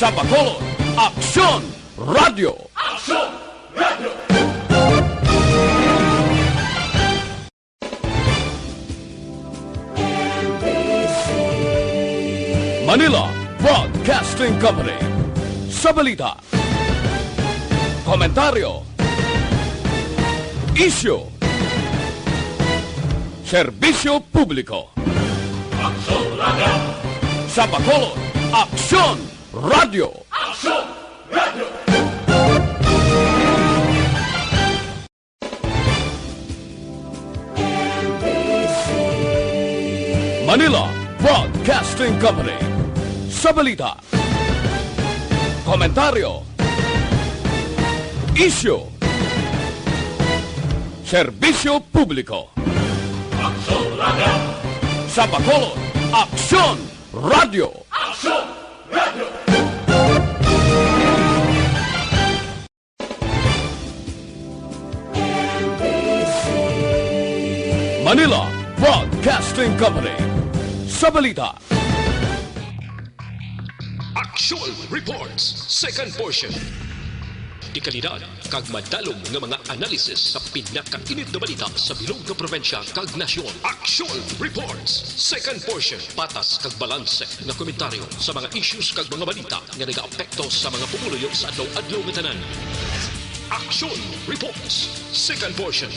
Sa Bacolod, Aksyon Radio! Aksyon Radio! Manila Broadcasting Company. Sa balita, komentaryo, isyu, serbisyo publiko. Aksyon Radio! Sa Bacolod, Aksyon Radio! Aksyon Radio! Manila Broadcasting Company. Sa balita, komentaryo, isyu, serbisyo publiko. Aksyon Radio! Sa Bacolod, Aksyon Radio! Aksyon Radio! Manila Broadcasting Company. Sa balita, Actual Reports, second portion. Di kalidad, kag madalong nga mga analisis sa pinakainit na balita sa bilog na probensya kag nasyon. Actual Reports, second portion. Patas kag balanse nga komentaryo sa mga issues kag mga balita nga nagaapekto sa mga pumuluyo sa adlaw-adlaw nga tanan. Actual Reports, second portion.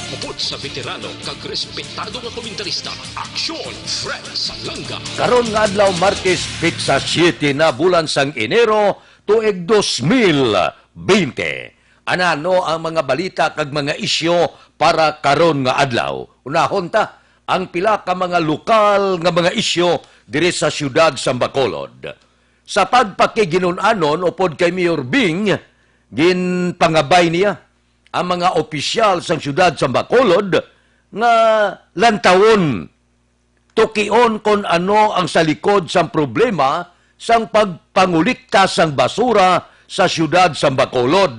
Mupod sa veterano kag respetado nga komentarista, Aksyon Fred Salanga. Karon nga adlaw Martes pitsa 7 na bulan sang Enero tuig 2020. Anano ang mga balita kag mga isyu para karon nga adlaw? Unahon ta ang pila ka mga lokal nga mga isyu diri sa siyudad sa Bacolod. Sa pagpakiginunanon upod kay Mayor Bing, ginpangabay niya ang mga opisyal sa siyudad sa Bacolod nga lantawon tukion kon ano ang sa likod sang problema sang pagpangulikta sang basura sa siyudad sa Bacolod.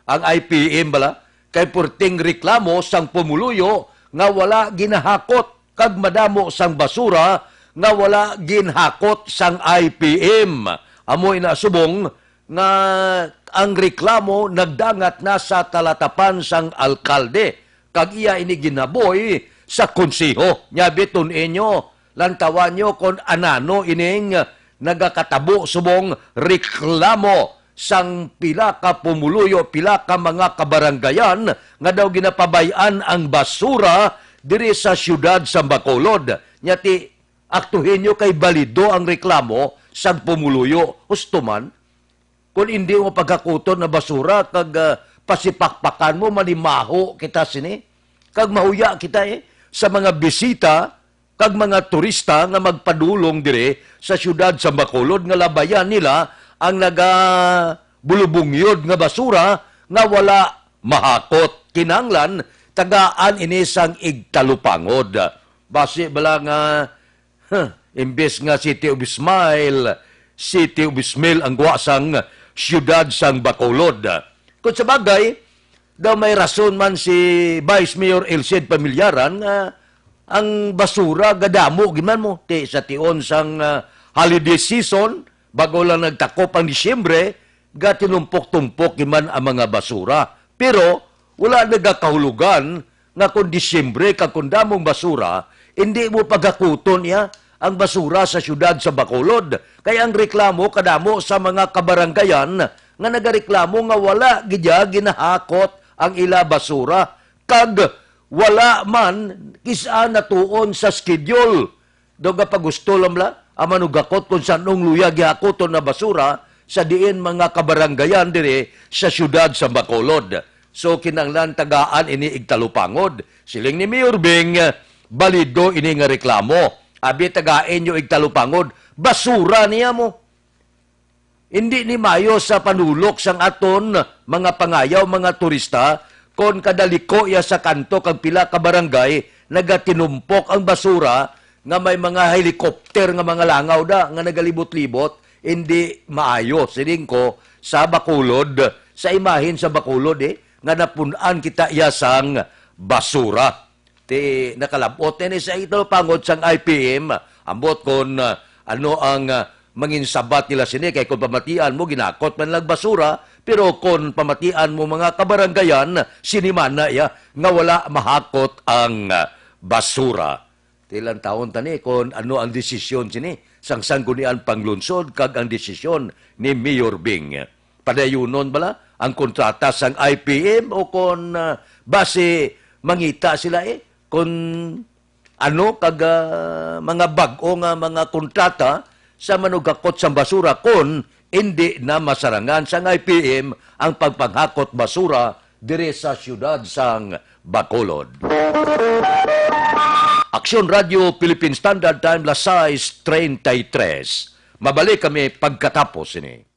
Ang IPM bala kay purting reklamo sang pumuluyo nga wala ginahakot kag madamo sang basura nga wala ginhakot sang IPM. Amoy na subong nga ang reklamo nagdangat na sa talatapan sang alkalde kag iya ini ginaboy sa konseho. Nya biton inyo lantawan nyo kon anano ining nagakatabo subong reklamo sang pila ka pumuluyo, pila ka mga kabaranggayan nga daw ginapabayan ang basura diri sa siyudad sa Bacolod. Nya ti aktuhin nyo kay balido ang reklamo sang pumuluyo. Husto kung hindi mo pagkakuton na basura, kag pasipakpakan mo, malimaho kita sini. Kag mahuya kita sa mga bisita, kag mga turista nga magpadulong dire sa siyudad sa Bacolod, nga labayan nila ang nagabulubungyod nga basura nga wala mahakot. Kinanglan, tagaan inisang igtalupangod. Basi bala nga, imbes nga City of Smile ang guwasang siyudad sang Bacolod. Kung sa bagay, daw may rason man si Vice Mayor Elcid Pamilyaran ang basura gadamo giman mo sa tion sang holiday season bago lang nagtakop ang Disyembre ga tinumpok-tumpok giman ang mga basura. Pero wala nagakahulugan nga kung Disyembre kag kung damong basura hindi mo pagakuton ang basura sa siyudad sa Bacolod. Kaya ang reklamo kadamo sa mga kabaranggayan nga nagareklamo nga wala gidya ginahakot ang ila basura kag wala man kisa natuon sa schedule. Doga pagusto lamla ang manugakot kung saan luya gihakoton na basura sa diin mga kabaranggayan dire sa siyudad sa Bacolod. So kinanglan tagaan ini igtalupangod. Siling ni Mayor Bing, balido ini nga reklamo. Abi tagain nyo igtalupangod, basura niya mo. Hindi ni mayo sa panulok sang aton mga pangayaw, mga turista, kon kadaliko ya sa kanto kag pila ka barangay, nagatinumpok ang basura, nga may mga helikopter nga mga langaw da, nga nagalibot-libot, hindi maayo. Siling ko, sa Bacolod, sa imahin sa Bacolod, nga napunan kita yasang basura. Nakalabot na sa ito pangod sang IPM ambot kon ano ang manginsabat nila sini kay kung pamatian mo ginakot man lang basura pero kung pamatian mo mga kabaranggayan siniman na ya nga wala mahakot ang basura. Tilang taon tani kung ano ang desisyon sini sang sanggunian panglunsod kag ang desisyon ni Mayor Bing. Padayunon bala ang kontrata sang IPM o kung base mangita sila kung ano kag mga bag-o nga mga kontrata sa manugakot sa basura kung hindi na masarangan sang IPM ang pagpanghakot basura dire sa siyudad sang Bacolod. Aksyon Radio Philippine Standard Time las 6:33. Mabalik kami pagkatapos ini.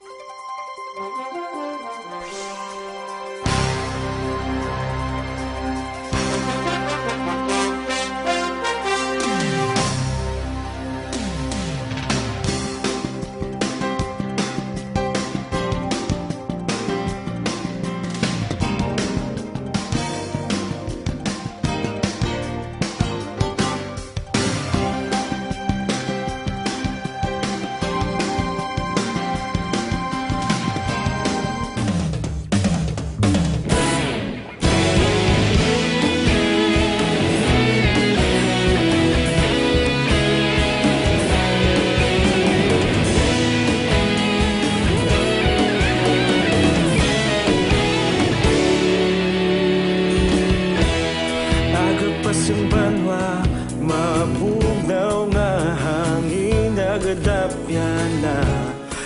Ang banwa, mabugnaw nga hangin nagadapyan na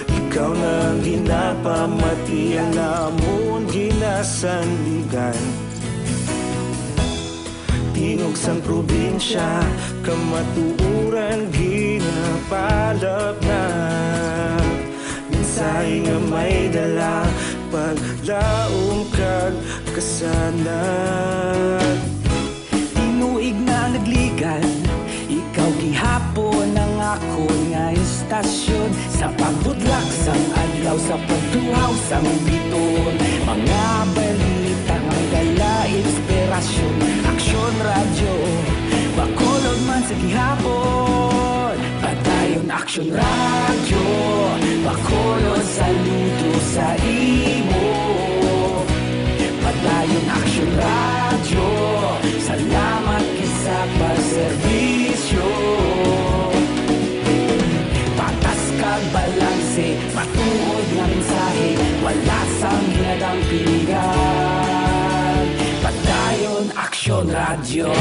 ikaw nang ginapamatian namon ginasandigan. Tingog sang probinsya, kamatuuran ginapalap na minsay nga may dala paglaom kag kasanat. Tinuig na nagligan, ikaw gihapon ang ako nga istasyon sa pagbudlak sang adlaw sa pagtuhaw sang biton. Mga balita nga dala inspirasyon, Aksyon Radio, Bacolod man sa gihapon. Padayon Aksyon Radio, Bacolod saludo sa imo. Padayon Aksyon Radio, salamat kisa pagserbisyo. Patas kag balanse, matuod nga mensahe, wala sang hinadang piligan. Padayon Aksyon Radio.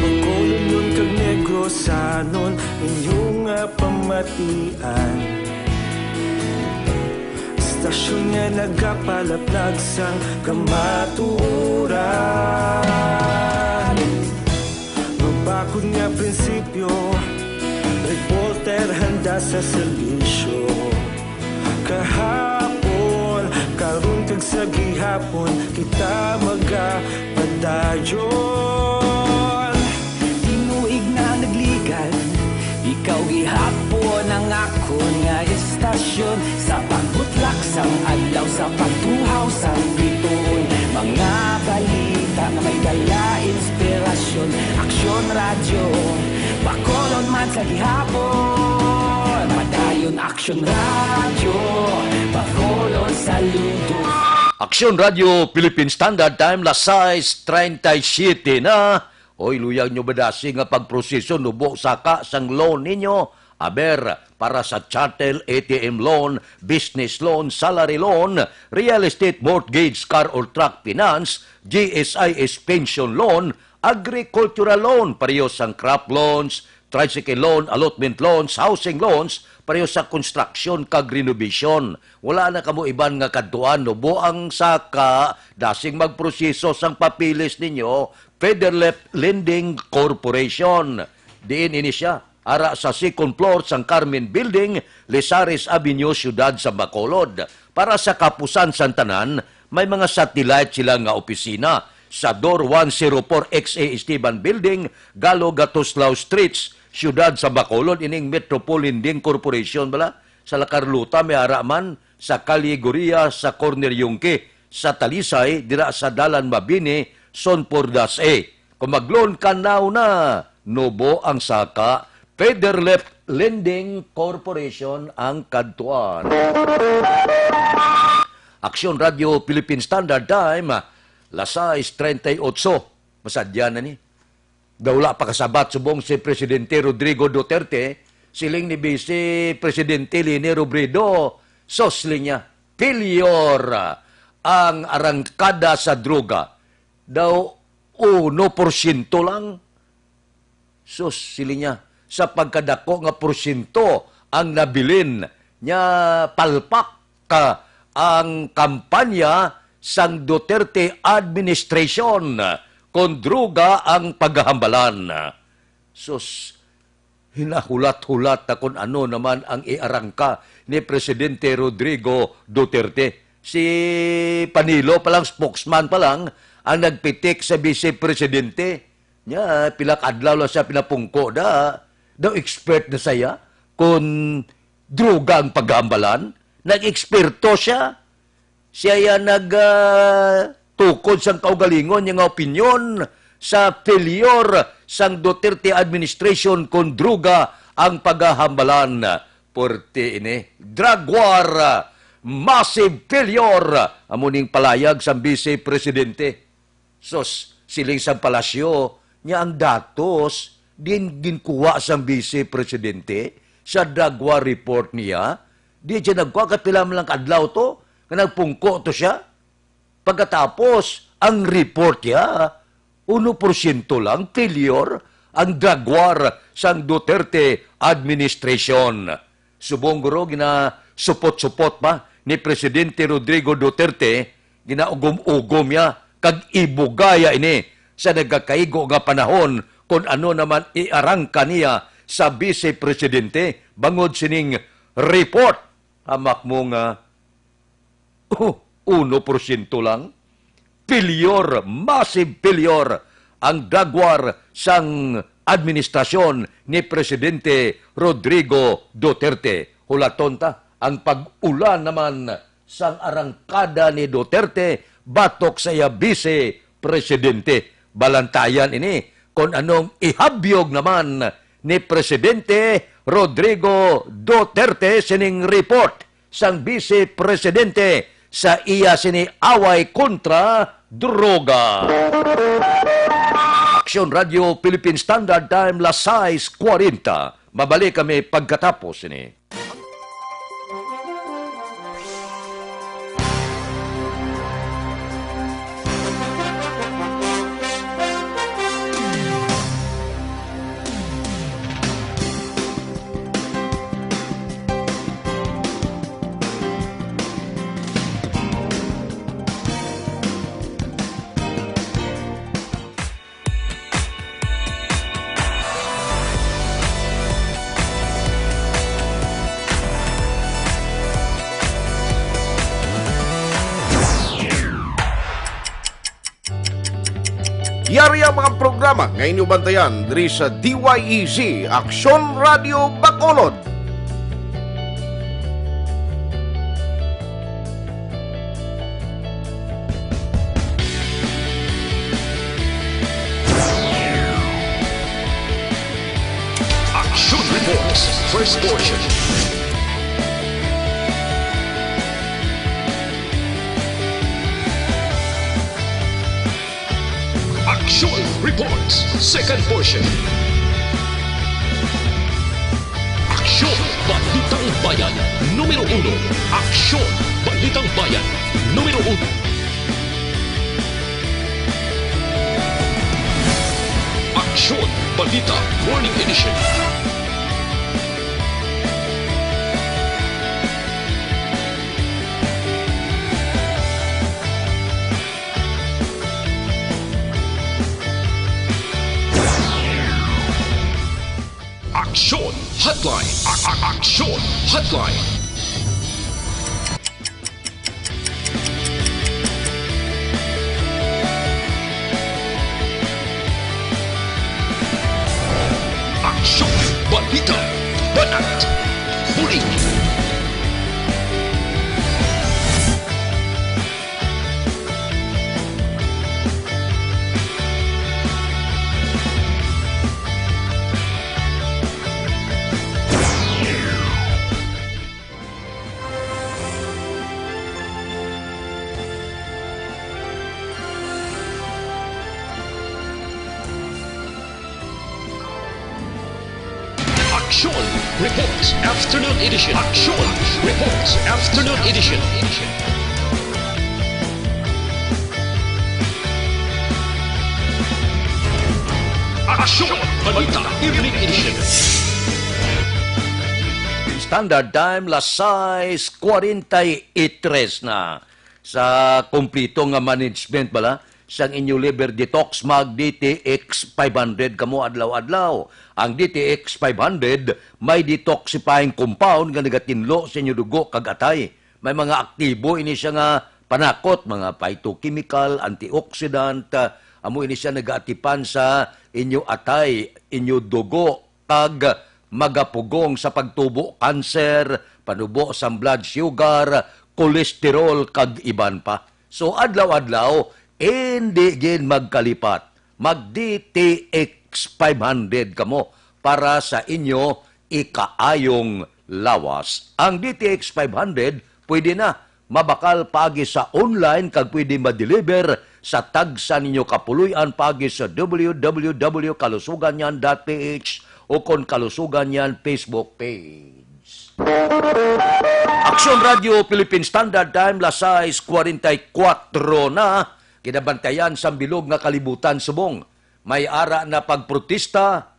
Bacolod kag Negrosanon, inyong pamatian. Istasyon nga nagapalaplag sang kamaturan. Mabakod nga prinsipyo, reporter handa sa serbisyo. Kahapon, karon kag sa gihapon, kita magapadayon. Tinuig na nagligan, ikaw gihapon ang ako nga istasyon sa pagbutlak sang adlaw sa pagtuhaw sang biton. Mga balita nga may dala inspirasyon, Aksyon Radio, Bacolod man sa gihapon. Padayon Aksyon Radio, Bacolod saludo. Aksyon Radio Philippine Standard Time las 6:37 na. Oy, luyag nyo badasi nga pagproseso nubo saka sang loan ninyo. Aber, para sa chattel, ATM loan, business loan, salary loan, real estate mortgage, car or truck finance, GSIS pension loan, agricultural loan, pareho sang crop loans, tricycle loan, allotment loans, housing loans, pareho sa construction kag renovation. Wala na kamo iban nga kadtuan no buang saka dasing magproseso sang papilis ninyo Federal Lending Corporation. Diin ini siya ara sa second floor sang Carmen Building, Lizares Avenue, Ciudad sa Bacolod. Para sa kapusan santanan, may mga satellite sila nga opisina sa Door 104 XA Esteban Building, Galo Gatoslao Streets, Ciudad sa Bacolod, ining Metropole Lending Corporation bala. Sa Lacarluta may araman, sa Calle Goria, sa Corner Yungke, sa Talisay, dira sa Dalan Mabini, son pordas Kung mag-loan ka now na, Nobo ang saka, Federleft Lending Corporation ang kadtuan. Aksyon Radio Philippine Standard Time, lasais 38. Masadya na ni. Dawla pa kasabat subong si Presidente Rodrigo Duterte, siling ni Vice Presidente Leni Robredo, sosling niya, failure ang arangkada sa droga. Daw 1% lang. Sus, siling niya, sa pagkadako nga porsyento ang nabilin niya palpak ka ang kampanya sang Duterte administration kon droga ang paghahambalan. Sus, hinahulat-hulat na kung ano naman ang iarangka ni Presidente Rodrigo Duterte. Si Panilo palang, spokesman palang, ang nagpitik sa Vice Presidente. Nya, pilak adlaw lang siya pinapungko daw expert na saya kung droga ang paghahambalan. Nag-eksperto siya. Siya yan tukod sang kaugalingon yung opinion sa failure sang Duterte administration kung droga ang paghahambalan. Porte ini, drug war, massive failure, amuning palayag sang Vice Presidente. Sos, siling sang palasyo, niya ang datos, din ginkuha sang Vice Presidente sa drug war report niya. Di siya nagkuha, kapila mo lang kadlaw to, na nagpungko to siya. Pagkatapos, ang report niya, 1% lang, failure, ang drug war sang Duterte administration. Subong guro, supot-supot pa ni Presidente Rodrigo Duterte, ginaugom-ugom niya, kag ibugaya ini sa nagkakaigo nga panahon kung ano naman iarangka niya sa Vice Presidente bangod sining report. Hamak mo nga 1% lang. Failure, massive failure ang drug war sang administrasyon ni Presidente Rodrigo Duterte. Hulatonta, ang pag-ulan naman sang arangkada ni Duterte batok sa iya Vice Presidente. Balantayan ini kung anong ihabyog naman ni Presidente Rodrigo Duterte sining report sang Vice Presidente sa iya sini away kontra droga. Aksyon Radio Philippine Standard Time, lasais 40. Mabalik kami pagkatapos ini. Yari ang mga programa ngayon yung bantayan diri sa DYEZ Aksyon Radio Bacolod. Action Reports, first portion. Action Reports, second portion. Aksyon Balitang Bayan, numero 1. Aksyon Balitang Bayan, numero 1. Aksyon Balita Morning Edition. Aksyon Hotline. Aksyon Hotline. Aksyon Balita Banat Huli. Action Reports Afternoon Edition. Action Reports Afternoon Edition. Action Balita Evening Edition. Standard Time, las 6:43 na. Sa kumplito nga management bala, sang inyo liver detox mag DTX 500 kamo adlaw-adlaw. Ang DTX 500 may detoxifying compound nga nagatinlo sa inyo dugo kag atay. May mga aktibo ini siya nga panakot, mga phytochemical, antioxidant, amo ini siya nagaatipan sa inyo atay, inyo dugo kag magapugong sa pagtubo kanser, panubo sa blood sugar, kolesterol kag iban pa. So adlaw-adlaw hindi gin magkalipat. Mag DTX 500 kamo para sa inyo ikaayong lawas. Ang DTX 500 pwede na mabakal pagi sa online kag pwede ma-deliver sa tagsa ninyo kapuluyan pagi sa www.kalusuganyan.ph o kon Kalusugan Yan Facebook page. Action Radio Philippine Standard Time, las 6:44 na. Kinabantayan sa bilog nga kalibutan subong. May ara na pagprotesta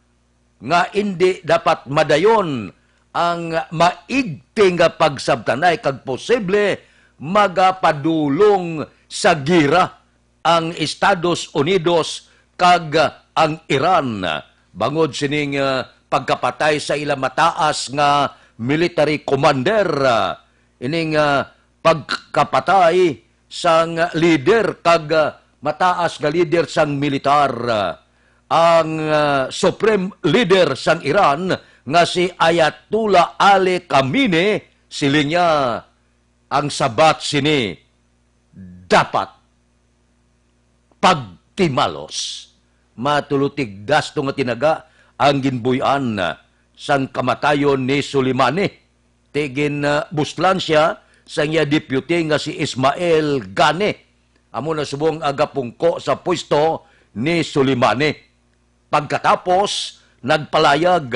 nga hindi dapat madayon ang maigting nga pagsabtanay kag posible magapadulong sa gira ang Estados Unidos kag ang Iran. Bangod sining pagkapatay sa ilang mataas nga military commander, ining pagkapatay sang leader kag mataas nga leader sang militar, ang supreme leader sang Iran nga si Ayatollah Ali Khamenei, siling niya ang sabat sini dapat pagtimalos. Matulutig dasto nga tinaga ang ginbuyan sang kamatayon ni Soleimani. Tigin buslan siya sa iya deputy nga si Ismail Gane. Amo na subong agapungko sa pwesto ni Soleimani. Pagkatapos, nagpalayag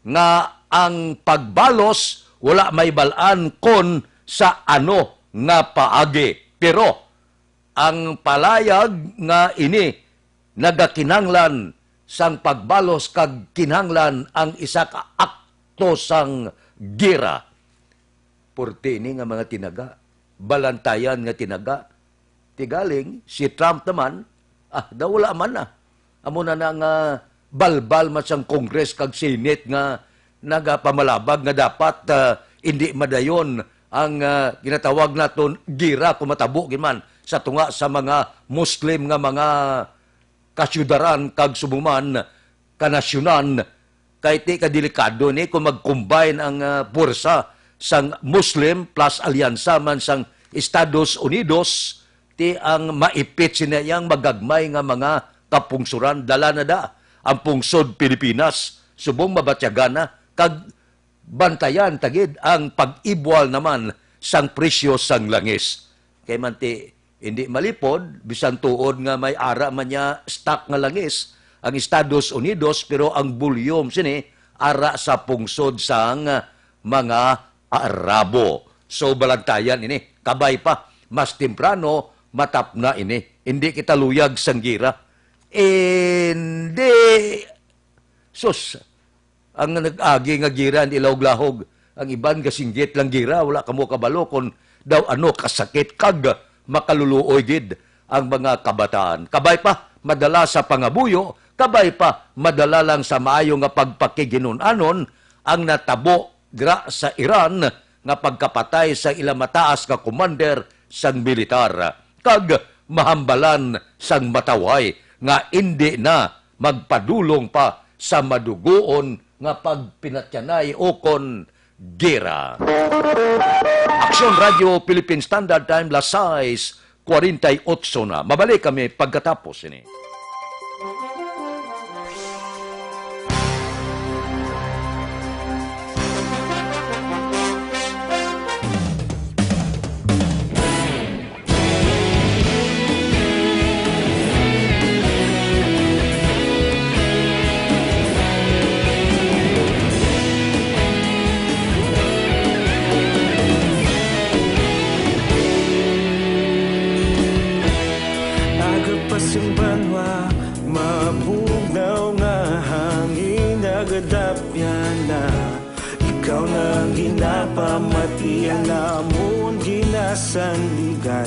nga ang pagbalos wala may balaan kon sa ano nga paagi. Pero ang palayag nga ini nagakinanglan sang pagbalos kag kinanglan ang isa ka akto sang gira. Porte ini nga mga tinaga, balantayan nga tinaga, tigaling si Trump naman, wala man na. Amo na nga balbal man sang Congress kag Senate nga nagapamalabag nga dapat hindi madayon ang ginatawag naton gira kumatabo giman sa tunga sa mga Muslim nga mga kasyudaran kag sumuman kanasyonan kay ti kadelikado ni kung mag-combine ang puwersa sang Muslim plus alyansa man sang Estados Unidos ti ang maipit sinayang magagmay nga mga kapungsuran dala na da ang pungsod Pilipinas subong mabatyagan na kag bantayan tagid ang pag-ibwal naman sang presyo sang langis kay man ti hindi malipod, bisan tuod nga may ara man niya stock nga langis ang Estados Unidos, pero ang bulyom sini ara sa pungsod sang mga Arabo. So balantayan ini, kabay pa, mas temprano, matap na ini. Hindi kita luyag sang gira. Hindi. Sus, ang nag-agi nga gira, ilawg-lahog. Ang iban kasinggit lang gira, wala kamo kabalo kung daw ano kasakit kag makaluluoy gid ang mga kabataan. Kabay pa, madala sa pangabuyo, kabay pa, madala lang sa maayo nga pagpakiginunanon ang natabo gra sa Iran nga pagkapatay sa ilang mataas nga commander sang militar. Kag mahambalan sang mataway nga hindi na magpadulong pa sa madugoon nga pagpinatyanay o kon gira. Action Radio Philippine Standard Time, las 6:48 na. Mabalik kami pagkatapos ini. pamatian namon ginasandigan.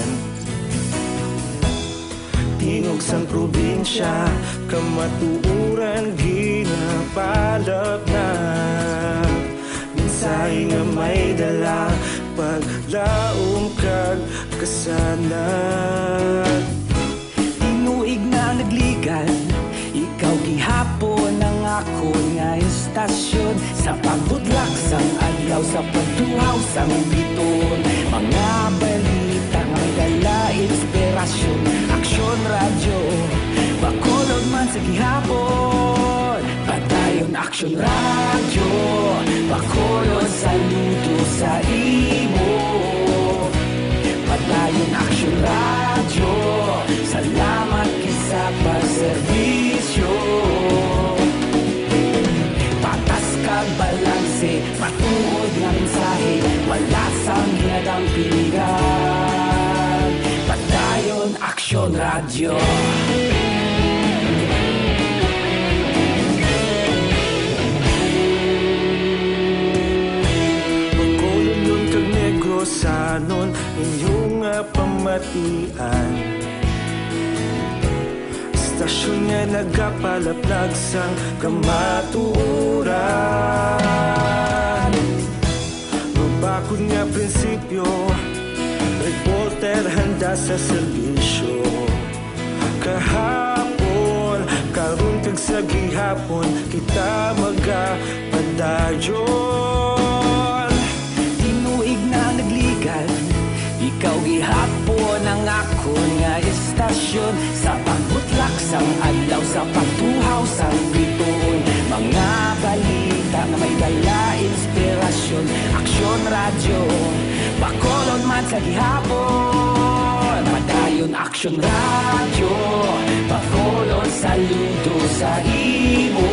Tingog sang probinsya, kamatuuran ginapalap na. Minsay nga may dala, paglaom kag kasanag. Tinuig na nagligan, ikaw gihapon ang ako nga istasyon. Sa pagbudlak sang adlaw, sa pagtuhaw sang biton. Mga balita nga may dala inspirasyon. Aksyon radyo, bakolod man sa gihapon. Padayon aksyon radyo, bakolod saludo sa imo. Padayon aksyon radyo, salamat kisa pagserbisyo. Patas kag balanse, matuod nga mensahe, wala sang ginadang piligan. Padayon aksyon radyo. Pagkolon kag negrosanon, inyong nga pamatian. Stasyon nga nagapalaplag sang kamatuuran. Mabakod nga prinsipyo, reporter handa sa serbisyo. Kahapon, karon kag sa gihapon, kita magapadayon. Tinuig na nagligan, ikaw gihapon ang ako nga istasyon. Sa pagbutlak sang adlaw, sa pagtuhaw sang biton. Mga balita na may dala inspirasyon. Aksyon radyo, bakolod man sa gihapon. Padayon aksyon radyo, bakolod saludo sa imo.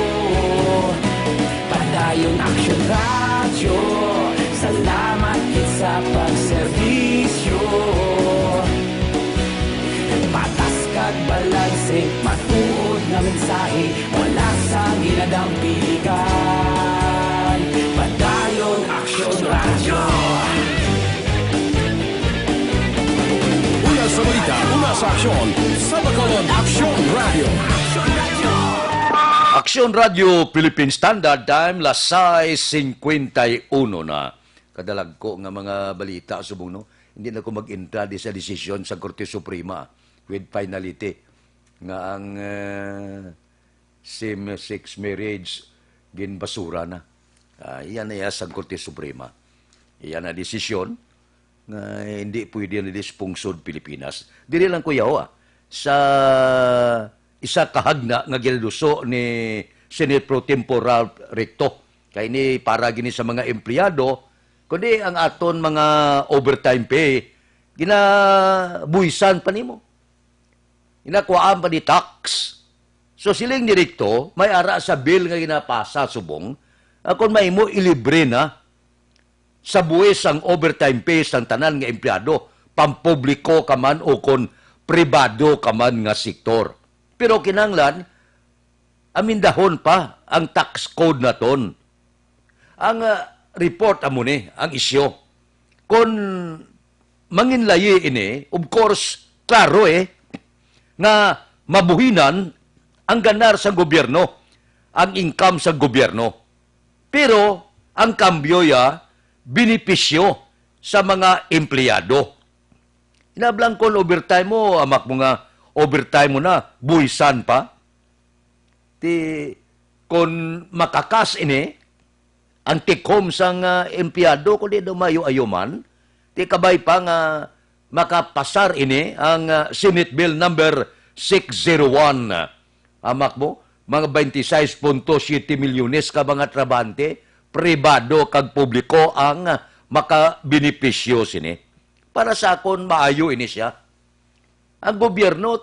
Padayon aksyon radyo, salamat sa pagserbisyo. Patas kag balanse, matuod na mensahe, wala sa ginadang piligan. Padayon aksyon radyo. Una sa balita, una sa aksyon, sa Bacolod Aksyon Radio. Aksyon Radio Philippine Standard Time, las 6:51 na. Kadalag ko nga mga balita subong no. Hindi na ko mag-entra di sa desisyon sa Korte Suprema with finality nga ang same-sex marriage ginbasura na. Iyan na sa Korte Suprema. Iyan na desisyon nga hindi pwede na dispungsod Pilipinas. Dili lang kuya sa isa kahagna nga ginuso ni Senate Pro Tempore Recto. Kay ni para gini sa mga empleyado, kundi ang aton mga overtime pay, ginabuisan pa nimo. Ginakuhaan pa ni tax. So siling direkto, may ara sa bill nga ginapasa subong, kung may mo ilibre na sa buwis ang overtime pay sang tanan nga empleyado, pampubliko ka man o kon pribado ka man nga sektor. Pero kinanglan, amindahon pa ang tax code na ton. Ang report amo ni, ang isyo. Kung manginlayi ini, of course, klaro nga mabuhinan ang ganar sa gobyerno, ang income sa gobyerno. Pero, ang kambyo binipisyo sa mga empleyado. Inablang kon overtime mo, amak mo nga, overtime mo na, buwisan pa. Kung makakas ini, ang take-home sang empleyado, kung di dumayo-ayo man, di kabay pa nga makapasar ini ang Senate Bill number 601. Amak mo, mga 26.7 milyones ka mga trabante, pribado kag publiko ang makabinipisyo sini. Para sa akon maayo ini siya. Ang gobyerno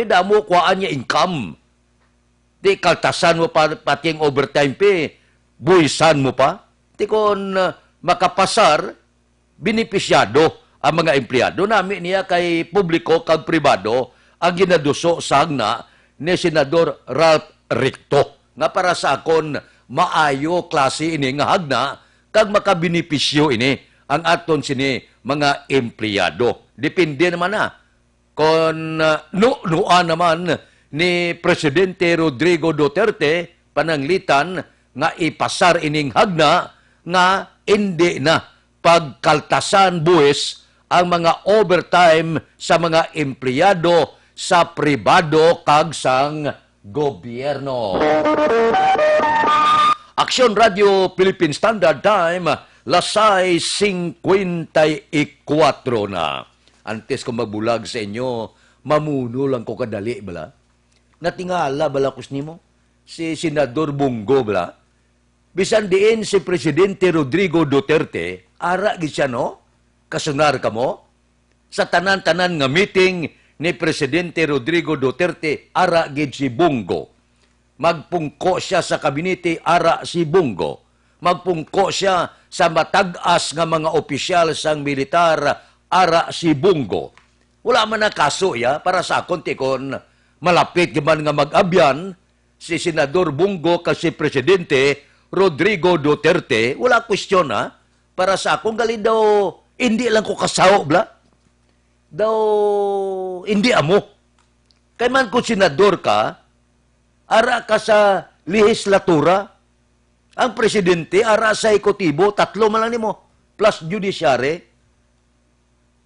damo kuhaan niya income. Di kaltasan mo pati ang overtime pay, buwisan mo pa. Di kon makapasar, binipisyado ang mga empleyado namin niya kay publiko kag pribado ang ginaduso sa hagna ni Senador Ralph Recto. Nga para sa akon maayo klase ini nga hagna kag makabenepisyo ini ang aton sini mga empleyado. Depende naman na kung nuan naman ni Presidente Rodrigo Duterte pananglitan nga ipasar ining hagna nga hindi na pagkaltasan buwis ang mga overtime sa mga empleyado sa pribado kag sang gobyerno. Aksyon Radio Philippine Standard Time, lasay 54 na. Antes ko magbulag sa inyo, mamuno lang ko kadali, bala. Natingala, bala kus nimo? Si Senador Bongo, bala. Bisan diin si Presidente Rodrigo Duterte, ara gid siya, no? Kasunar ka mo? Sa tanan-tanan nga meeting ni Presidente Rodrigo Duterte, ara gid si Bongo. Magpungko siya sa kabinete, ara si Bongo. Magpungko siya sa matag-as nga mga opisyal sang militar, ara si Bongo. Wala man na kaso ya, para sa akon tikon, malapit gaman nga mag-abyan, si Senador Bongo kasi Presidente Rodrigo Duterte, wala kwestiyon ha, para sa akong gali daw, hindi lang ko kasaw, bla. Daw, hindi amo. Kaya man kung senador ka, ara ka sa lehislatura, ang presidente, ara sa ekotibo, 3 man lang nimo, plus judiciary.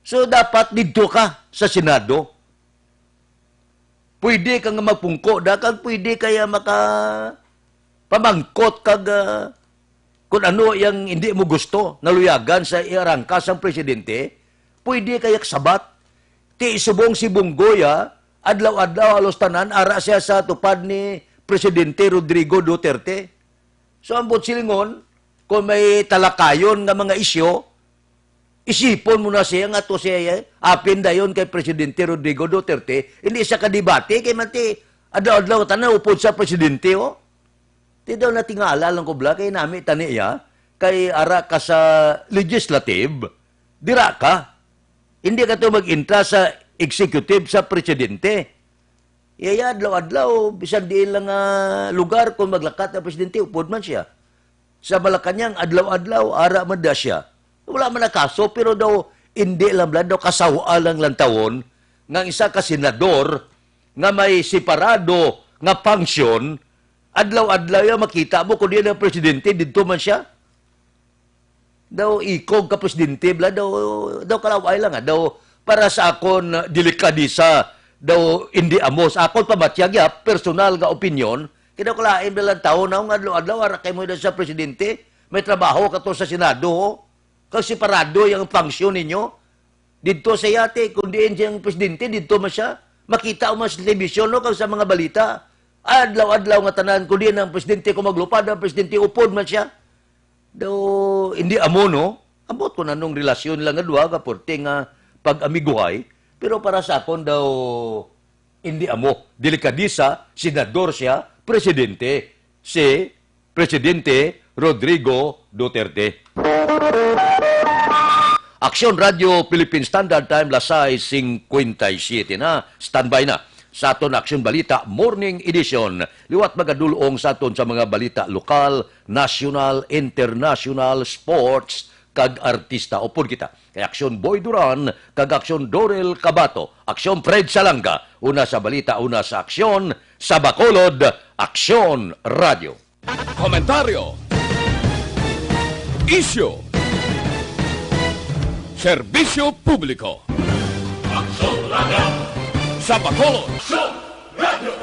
So, dapat dito ka sa Senado. Pwede kang magpungko, kag pwede kaya pamangkot kag kung ano yung hindi mo gusto, naluyagan sa iarangkas ang presidente, pwede kayak sabat. Ti subong si Bunggoya, adlaw-adlaw alos tanan, ara siya sa tupad ni Presidente Rodrigo Duterte. So, ang silingon, kung may talakayon nga mga isyo, isipon mo na siya nga to siya, apin dayon kay Presidente Rodrigo Duterte, hindi siya kadibate, kay mati, adlaw-adlaw tanan, upod sa Presidente, oh. Di daw natingala lang ko bla, kay nami taniya, kay ara ka sa legislative, dira ka. Hindi ka to mag-intra sa executive sa presidente. Yaya, adlaw-adlaw, bisan diin lang lugar kung maglakat ang presidente, upod man siya. Sa Malacanang, adlaw-adlaw, ara man da siya. Wala man na kaso, pero daw, hindi lang daw kasawa lang tawon, nga isa ka senador, nga may separado nga function, adlaw-adlaw yung makita mo kung yan ang presidente, dito man siya. Daw ikog ka presidente, bla, daw kalaway lang, daw para sa akon delikadisa, daw hindi amos. Akon pamatiyag ya, personal nga opinion, kaya kalain bilang tao na adlaw-adlaw, arakay mo sa presidente, may trabaho ka to sa Senado, kasi separado yung function ninyo. Dito sa yate, kung diin siyang presidente, dito man siya, makita mo sa television, no, sa mga balita, adlaw-adlaw nga tanan, kung diin ang presidente, kung maglupad ang presidente, upod man siya. Daw, hindi amo, no? Ambot ko na nung relasyon lang nga duwa, kaporte nga pag-amiguhay, pero para sa akon daw, hindi amo. Delikadisa, senador siya, presidente, si Presidente Rodrigo Duterte. Aksyon Radio Philippine Standard Time, lasay 57 na. Standby na sa aton Aksyon Balita Morning Edition. Liwat magadulong sa aton sa mga balita lokal, national, international, sports, kag artista. Upod kita kay Aksyon Boy Duran, kag Aksyon Dorel Cabato, Aksyon Fred Salanga. Una sa balita, una sa aksyon, sa Bacolod, Aksyon Radio. Komentaryo, isyu, serbisyo publiko. Aksyon Radio! Sa Bacolod, Aksyon Radio!